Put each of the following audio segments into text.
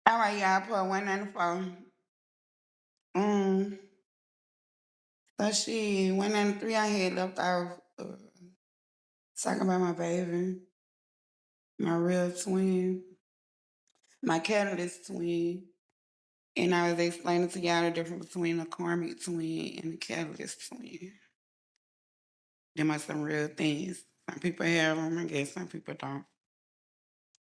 All right, y'all. Part 194. Um, so she 193. I had left off talking about my baby, my real twin, my catalyst twin, and I was explaining to y'all the difference between a karmic twin and a catalyst twin. Them are some real things. Some people have them, I guess some people don't.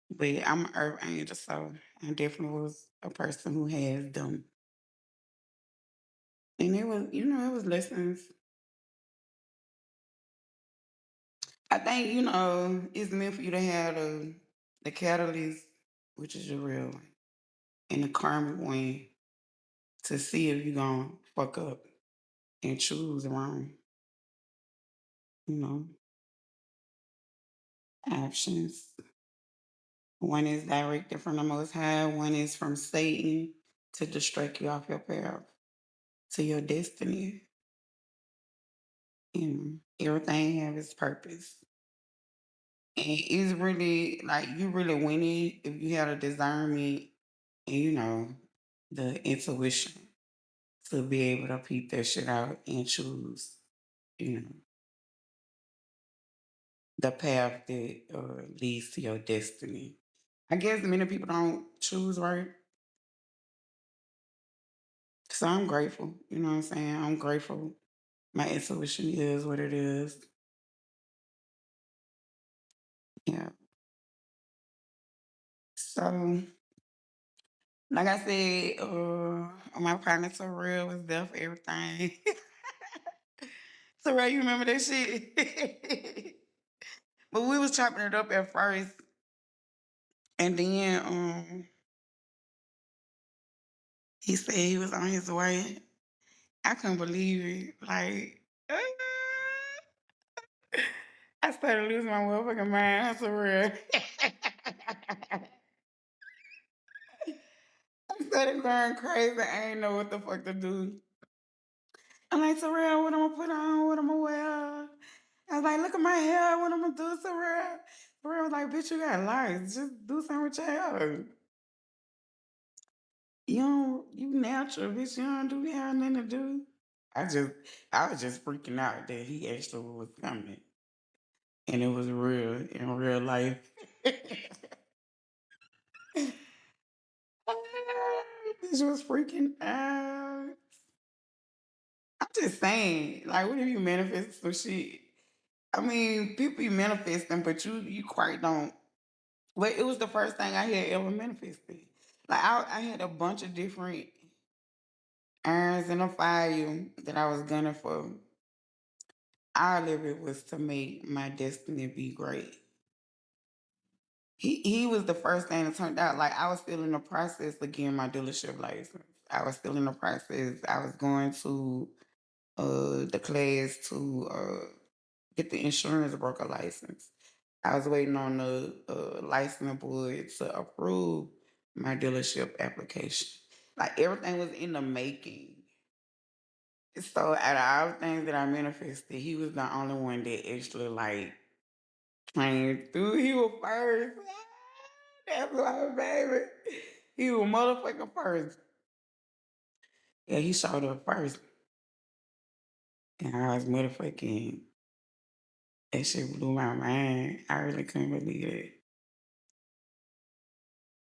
But I'm an earth angel, so I definitely was a person who has them. And it was, it was lessons. I think, it's meant for you to have the catalyst, which is your real one, and the karmic one to see if you're going to fuck up and choose wrong, you know, options. One is directed from the Most High, one is from Satan to distract you off your path to your destiny. Everything have its purpose. And it's really like you really winning if you have a discernment and the intuition to be able to peep that shit out and choose, you know, the path that leads to your destiny. I guess many people don't choose right. So I'm grateful. You know what I'm saying? I'm grateful. My intuition is what it is. Yeah. So, like I said, my partner Terrell was there for everything. Terrell, you remember that shit? But we was chopping it up at first, and then he said he was on his way. I couldn't believe it. Like, I started losing my motherfucking mind. That's for real. I started going crazy. I ain't know what the fuck to do. I'm like, Terrell, what I'm gonna put on? What I'm gonna wear? I was like, look at my hair. What I'm gonna do, Terrell? Terrell was like, bitch, you got lights. Just do something with your hair. You natural, bitch. You don't do have nothing to do. I just, I was just freaking out that he actually was coming, and it was real in real life. Bitch was freaking out. I'm just saying, like, what if you manifest some shit? I mean, people be manifesting, but you quite don't. Well, it was the first thing I had ever manifested. Like I had a bunch of different irons in a fire that I was gunning for. All of it was to make my destiny be great. He was the first thing that turned out. Like I was still in the process of getting my dealership license. I was still in the process. I was going to the class to get the insurance broker license. I was waiting on the license board to approve my dealership application. Like everything was in the making. So out of all the things that I manifested, he was the only one that actually like came through. He was first. That's my baby. He was motherfucking first. Yeah, he showed up first. And I was motherfucking, that shit blew my mind. I really couldn't believe it.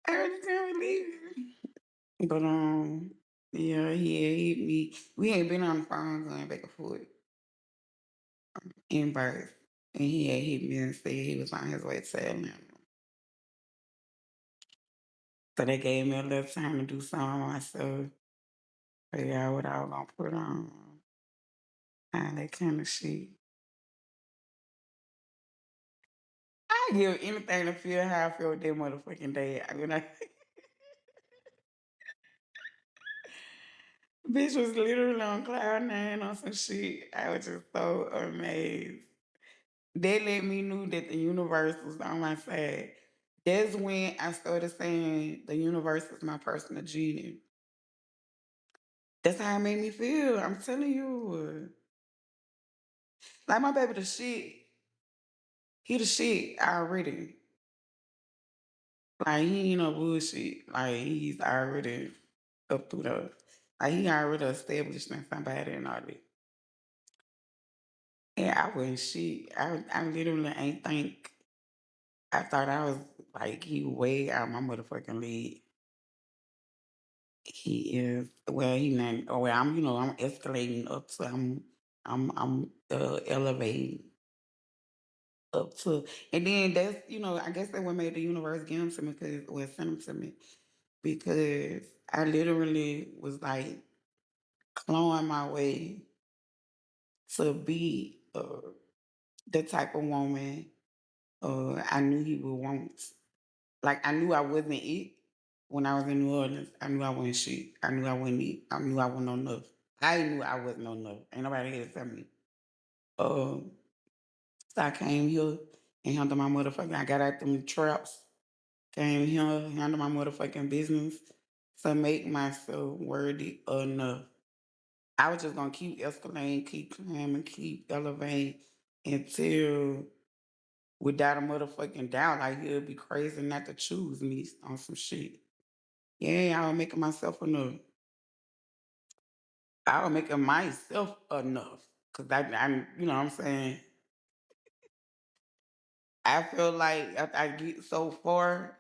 I really couldn't believe it. But yeah, he had hit me. We ain't been on the phone going back and forth in birth. And he had hit me and said he was on his way to Atlanta. So they gave me a little time to do something on myself, figure out what I was gonna put on, all that kind of shit. I give anything to feel how I felt that motherfucking day. I mean, bitch was literally on cloud nine on some shit. I was just so amazed. That let me know that the universe was on my side. That's when I started saying the universe is my personal genie. That's how it made me feel. I'm telling you. Like my baby the shit. He the shit already. Like he ain't no bullshit. Like he's already up through the like he already established in somebody and all that. And I wasn't shit. I literally ain't think I thought I was like he way out my motherfucking league. He is well he not oh well I'm I'm escalating up so I'm elevating up to and then that's I guess that what made the universe give him to me because well send him to me because I literally was like clawing my way to be the type of woman I knew he would want. Like I knew I wasn't it when I was in New Orleans. I knew I wasn't shit. I knew I wasn't it. I knew I wasn't no enough. I knew I wasn't no enough. Ain't nobody here to tell me. Um, so I came here and handled my motherfucking. I got out them traps. Came here, handled my motherfucking business to make myself worthy enough. I was just gonna keep escalating, keep climbing, keep elevating until without a motherfucking doubt, like he'll be crazy not to choose me on some shit. Yeah, I was making myself enough. I was making myself enough. Cause I'm you know what I'm saying? I feel like after I get so far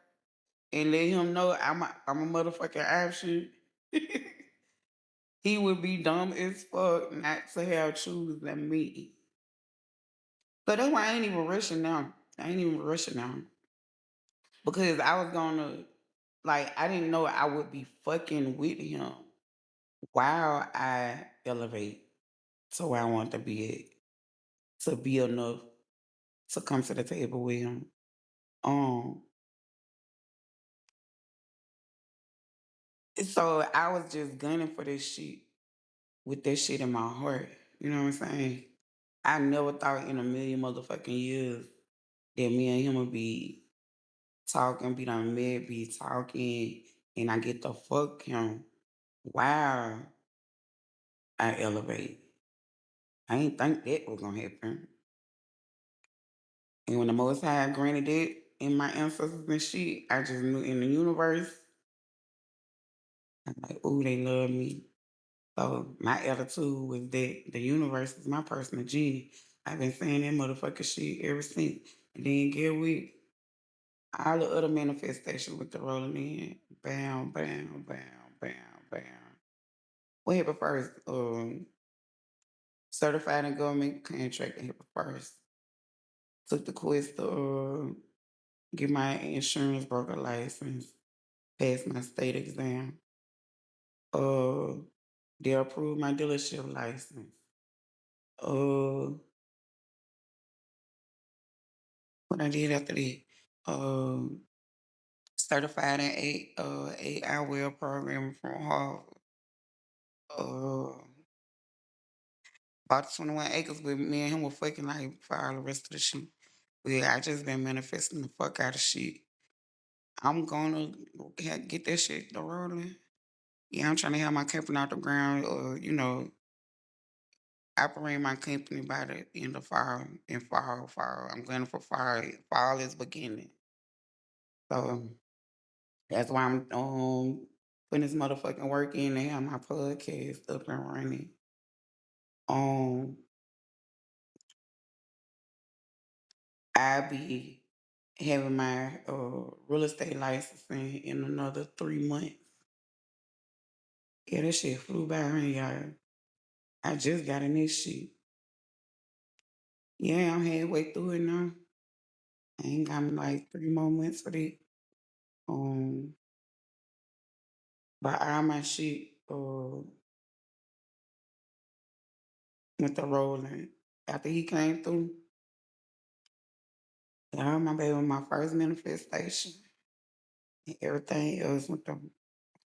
and let him know I'm a motherfucking option, he would be dumb as fuck not to have chosen me. So that's why I ain't even rushing now. I ain't even rushing now. Because I was gonna like I didn't know I would be fucking with him while I elevate to where I want to be at, to be enough to come to the table with him. Um so I was just gunning for this shit with that shit in my heart. You know what I'm saying? I never thought in a million motherfucking years that me and him would be talking, be done met, be talking, and I get to fuck him. Wow, I elevate. I ain't think that was gonna happen. And when the Most High granted it in my ancestors and shit, I just knew in the universe, I'm like, ooh, they love me. So my attitude was that the universe is my personal genie. I've been saying that motherfucker shit ever since. And then get with all the other manifestations with the rolling in. Bam, bam, bam, bam, bam. What happened first? Certified in government contract happened first. Took the quiz to get my insurance broker license, passed my state exam. Uh, they approved my dealership license. Uh, what I did after that? Um, certified in AI well program from Harvard. Uh, bought 21 acres with me and him were fucking like for all the rest of the shit. But I just been manifesting the fuck out of shit. I'm gonna get that shit rolling. Yeah, I'm trying to have my company out the ground, or operate my company by the end of fall. In fall. I'm going for fall. Fall is beginning, so that's why I'm putting this motherfucking work in and have my podcast up and running. Um, I'll be having my real estate licensing in another 3 months. Yeah, that shit flew by me, y'all. I just got in this shit. Yeah, I'm halfway through it now. I ain't got like 3 more months for that. Um, but all my shit went to rolling. After he came through, all my baby was my first manifestation. And everything else went to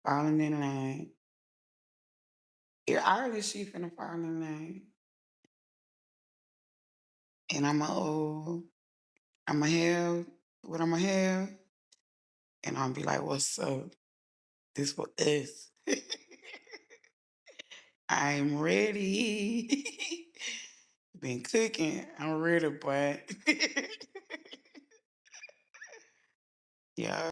falling in line. Yeah, all this shit finna fall in line. And I'ma have what I'ma have. And I'll be like, what's up? This for us. I'm ready. Been cooking. I'm ready, but yeah.